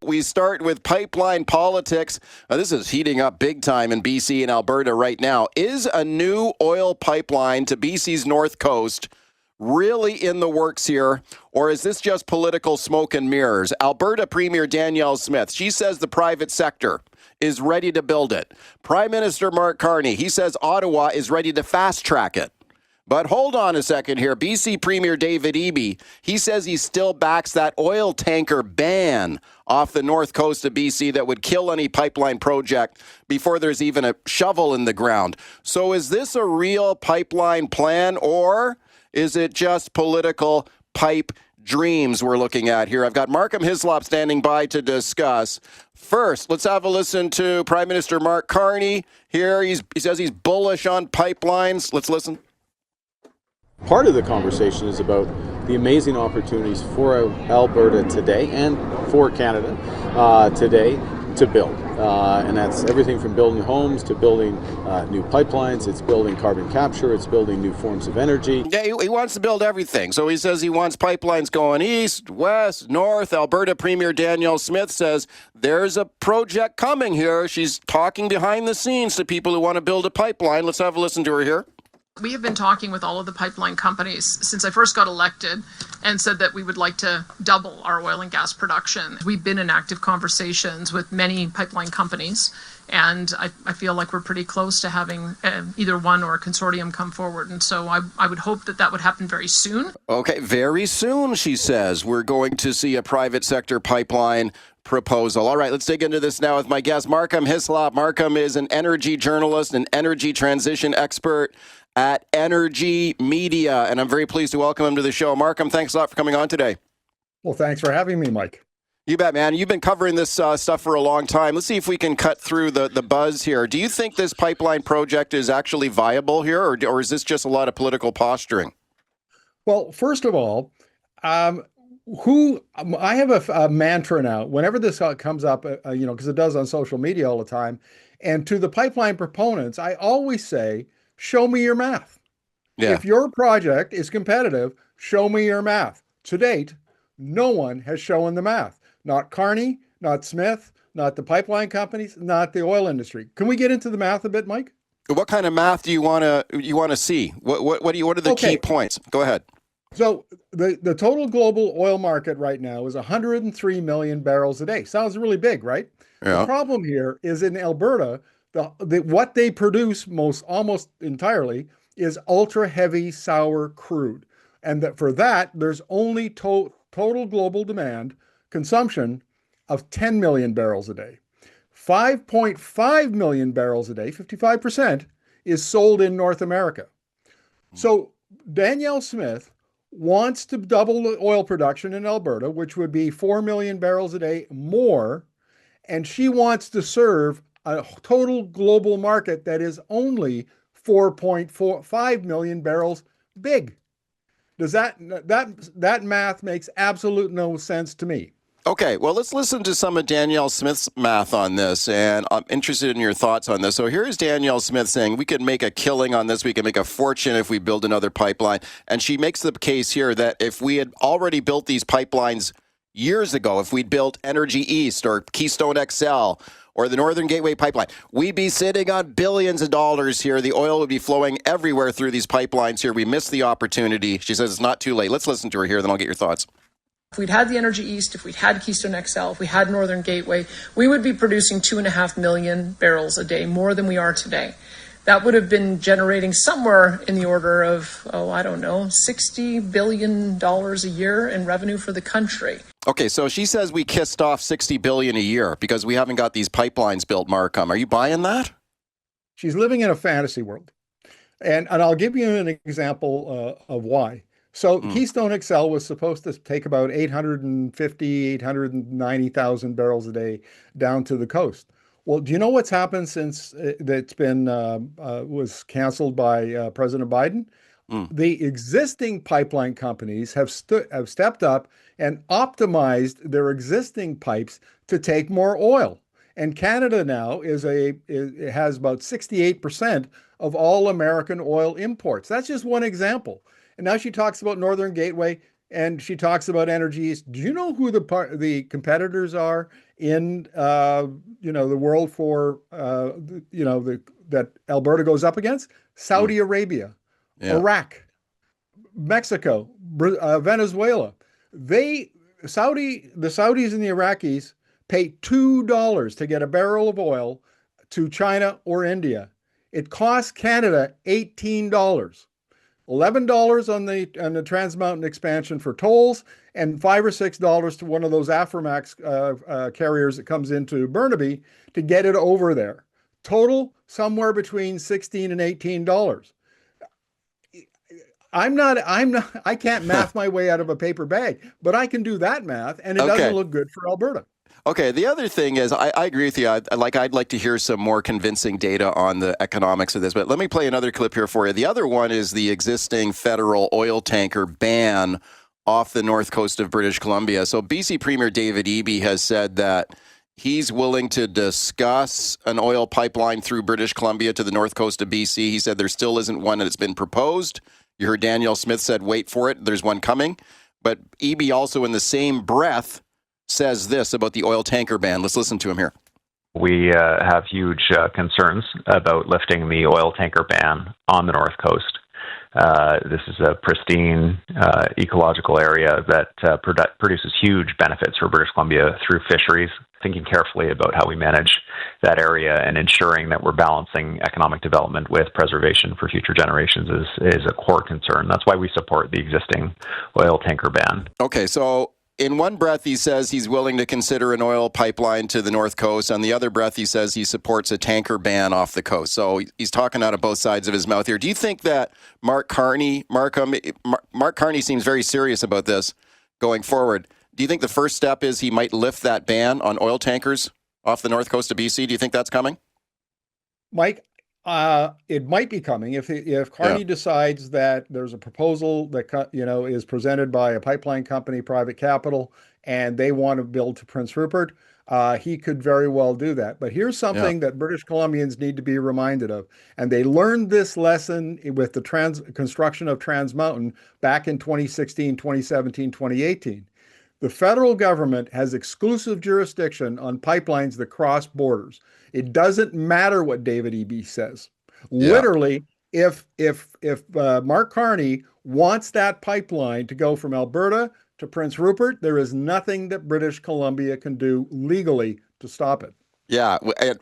We start with pipeline politics. This is heating up big time in BC and Alberta right now. Is a new oil pipeline to BC's north coast really in the works here, or is this just political smoke and mirrors? Alberta Premier Danielle Smyth, she says the private sector is ready to build it. Prime Minister Mark Carney, he says Ottawa is ready to fast track it. But hold on a second here. BC Premier David Eby, he says he still backs that oil tanker ban off the north coast of BC that would kill any pipeline project before there's even a shovel in the ground. So is this a real pipeline plan, or is it just political pipe dreams we're looking at here? I've got Markham Hislop standing by to discuss. First, let's have a listen to Prime Minister Mark Carney here. He says he's bullish on pipelines. Let's listen. Part of the conversation is about the amazing opportunities for Alberta today and for Canada today to build. And that's everything from building homes to building new pipelines. It's building carbon capture. It's building new forms of energy. Yeah, he wants to build everything. So he says he wants pipelines going east, west, north. Alberta Premier Danielle Smyth says there's a project coming here. She's talking behind the scenes to people who want to build a pipeline. Let's have a listen to her here. We have been talking with all of the pipeline companies since I first got elected and said that we would like to double our oil and gas production. We've been in active conversations with many pipeline companies, and I feel like we're pretty close to having either one or a consortium come forward. And so I would hope that that would happen very soon. Okay, very soon, she says. We're going to see a private sector pipeline proposal. All right, let's dig into this now with my guest, Markham Hislop. Markham is an energy journalist, an energy transition expert at Energi Media, and I'm very pleased to welcome him to the show. Markham, thanks a lot for coming on today. Well, thanks for having me, Mike. You bet, man. You've been covering this stuff for a long time. Let's see if we can cut through the buzz here. Do you think this pipeline project is actually viable here, or is this just a lot of political posturing? Well, first of all, I have a mantra now. Whenever this comes up, because it does on social media all the time, and to the pipeline proponents, I always say, show me your math. Yeah. If your project is competitive, show me your math. To date, no one has shown the math. Not Carney, not Smith, not the pipeline companies, not the oil industry. Can we get into the math a bit, Mike? What kind of math do you want to see? What are the key points? Go ahead. So the total global oil market right now is 103 million barrels a day. Sounds really big, right? Yeah. The problem here is in Alberta, what they produce almost entirely is ultra heavy sour crude. And for that, there's only total global demand consumption of 10 million barrels a day. 5.5 million barrels a day, 55%, is sold in North America. So Danielle Smyth wants to double the oil production in Alberta, which would be 4 million barrels a day more. And she wants to serve a total global market that is only 4.45 million barrels big. Does that math makes absolute no sense to me. Okay, well, let's listen to some of Danielle Smyth's math on this, and I'm interested in your thoughts on this. So here's Danielle Smyth saying we could make a killing on this. We can make a fortune if we build another pipeline. And she makes the case here that if we had already built these pipelines years ago, if we'd built Energy East or Keystone XL or the Northern Gateway Pipeline, we'd be sitting on billions of dollars here. The oil would be flowing everywhere through these pipelines here. We missed the opportunity. She says it's not too late. Let's listen to her here, then I'll get your thoughts. If we'd had the Energy East, if we'd had Keystone XL, if we had Northern Gateway, we would be producing 2.5 million barrels a day, more than we are today. That would have been generating somewhere in the order of, $60 billion a year in revenue for the country. Okay, so she says we kissed off $60 billion a year because we haven't got these pipelines built, Markham. Are you buying that? She's living in a fantasy world. And I'll give you an example of why. So Keystone XL was supposed to take about 890,000 barrels a day down to the coast. Well, do you know what's happened since that's been was canceled by President Biden? The existing pipeline companies have stepped up and optimized their existing pipes to take more oil. And Canada now has about 68% of all American oil imports. That's just one example. And now she talks about Northern Gateway. and she talks about Energy. Do you know who the competitors are in the world for that Alberta goes up against? Saudi Arabia, Yeah. Iraq, Mexico, Venezuela. The Saudis and the Iraqis pay $2 to get a barrel of oil to China or India. It costs Canada $18. $11 on the Trans Mountain expansion for tolls, and $5 or $6 to one of those Aframax carriers that comes into Burnaby to get it over there. Total somewhere between $16 and $18. I can't math my way out of a paper bag, but I can do that math, and it doesn't look good for Alberta. Okay, the other thing is, I agree with you. I'd like to hear some more convincing data on the economics of this, but let me play another clip here for you. The other one is the existing federal oil tanker ban off the north coast of British Columbia. So BC Premier David Eby has said that he's willing to discuss an oil pipeline through British Columbia to the north coast of BC. He said there still isn't one that's been proposed. You heard Danielle Smith said, wait for it, there's one coming. But Eby also in the same breath says this about the oil tanker ban. Let's listen to him here. We have huge concerns about lifting the oil tanker ban on the North Coast. This is a pristine ecological area that produces huge benefits for British Columbia through fisheries. Thinking carefully about how we manage that area and ensuring that we're balancing economic development with preservation for future generations is a core concern. That's why we support the existing oil tanker ban. Okay, so in one breath, he says he's willing to consider an oil pipeline to the North Coast. On the other breath, he says he supports a tanker ban off the coast. So he's talking out of both sides of his mouth here. Do you think that Mark Carney seems very serious about this going forward? Do you think the first step is he might lift that ban on oil tankers off the North Coast of BC? Do you think that's coming? Mike, it might be coming if Carney decides that there's a proposal that is presented by a pipeline company, private capital, and they want to build to Prince Rupert. He could very well do that. But here's something that British Columbians need to be reminded of, and they learned this lesson with the construction of Trans Mountain back in 2016, 2017, 2018. The federal government has exclusive jurisdiction on pipelines that cross borders. It doesn't matter what David Eby says. Literally, if Mark Carney wants that pipeline to go from Alberta to Prince Rupert, there is nothing that British Columbia can do legally to stop it. Yeah,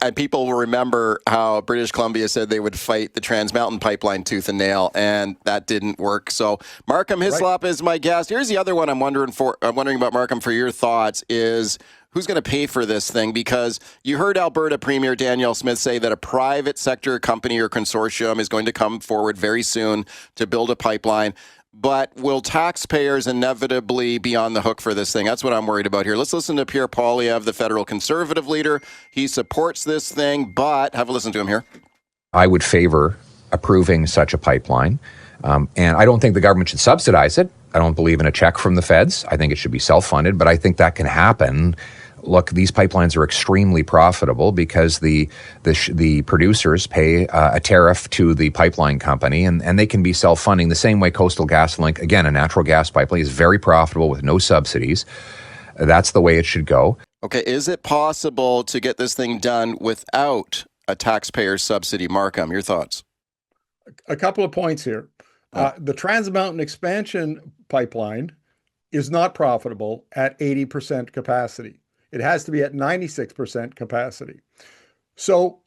and people will remember how British Columbia said they would fight the Trans Mountain pipeline tooth and nail, and that didn't work. So Markham Hislop is my guest. Here's the other one I'm wondering about, Markham, for your thoughts is who's going to pay for this thing? Because you heard Alberta Premier Danielle Smith say that a private sector company or consortium is going to come forward very soon to build a pipeline. But will taxpayers inevitably be on the hook for this thing? That's what I'm worried about here. Let's listen to Pierre Poilievre, the federal Conservative leader. He supports this thing, but have a listen to him here. I would favor approving such a pipeline. And I don't think the government should subsidize it. I don't believe in a check from the feds. I think it should be self-funded, but I think that can happen. Look, these pipelines are extremely profitable because the producers pay a tariff to the pipeline company, and they can be self-funding the same way Coastal GasLink, again, a natural gas pipeline, is very profitable with no subsidies. That's the way it should go. Okay, is it possible to get this thing done without a taxpayer subsidy? Markham, your thoughts? A couple of points here. The Trans Mountain expansion pipeline is not profitable at 80% capacity. It has to be at 96% capacity. So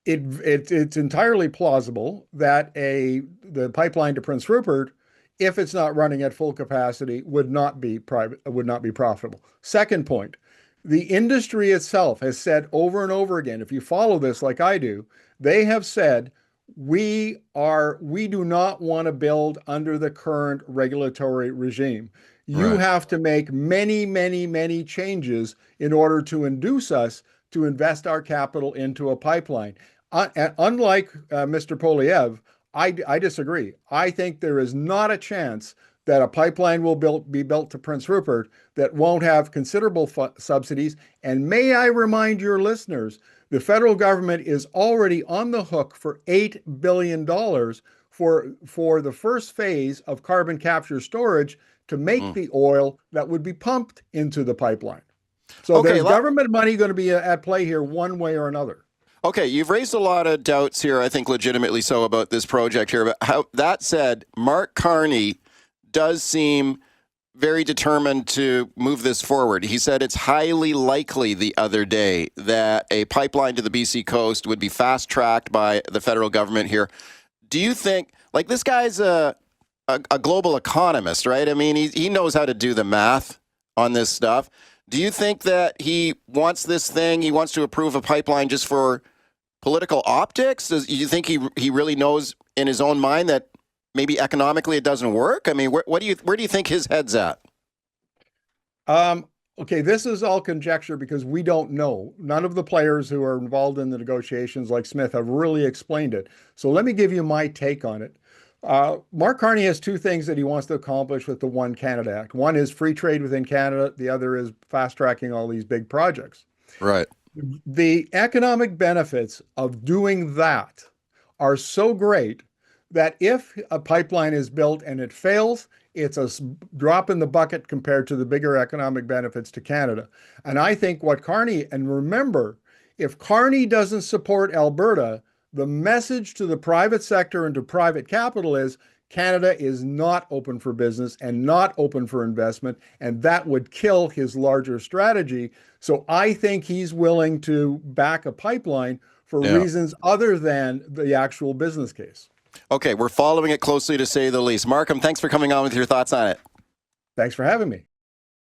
it's entirely plausible that the pipeline to Prince Rupert, if it's not running at full capacity, would not be profitable. Second point, the industry itself has said over and over again, if you follow this like I do, they have said we do not want to build under the current regulatory regime. You have to make many, many, many changes in order to induce us to invest our capital into a pipeline. Unlike Mr. Poilievre, I disagree. I think there is not a chance that a pipeline will be built to Prince Rupert that won't have considerable subsidies. And may I remind your listeners, the federal government is already on the hook for $8 billion for the first phase of carbon capture storage to make the oil that would be pumped into the pipeline. So there's government money going to be at play here one way or another. Okay, you've raised a lot of doubts here, I think legitimately so, about this project here. But that said, Mark Carney does seem very determined to move this forward. He said it's highly likely the other day that a pipeline to the BC coast would be fast-tracked by the federal government here. Do you think, like, this guy's a global economist, right? I mean, he knows how to do the math on this stuff. Do you think that he wants this thing, he wants to approve a pipeline just for political optics? Do you think he really knows in his own mind that maybe economically it doesn't work? I mean, where do you think his head's at? Okay, this is all conjecture because we don't know. None of the players who are involved in the negotiations, like Smyth, have really explained it. So let me give you my take on it. Mark Carney has two things that he wants to accomplish with the One Canada Act. One is free trade within Canada. The other is fast-tracking all these big projects. Right. The economic benefits of doing that are so great that if a pipeline is built and it fails, it's a drop in the bucket compared to the bigger economic benefits to Canada. And I think what Carney, and remember, if Carney doesn't support Alberta, the message to the private sector and to private capital is Canada is not open for business and not open for investment, and that would kill his larger strategy. So I think he's willing to back a pipeline for reasons other than the actual business case. Okay, we're following it closely, to say the least. Markham, thanks for coming on with your thoughts on it. Thanks for having me.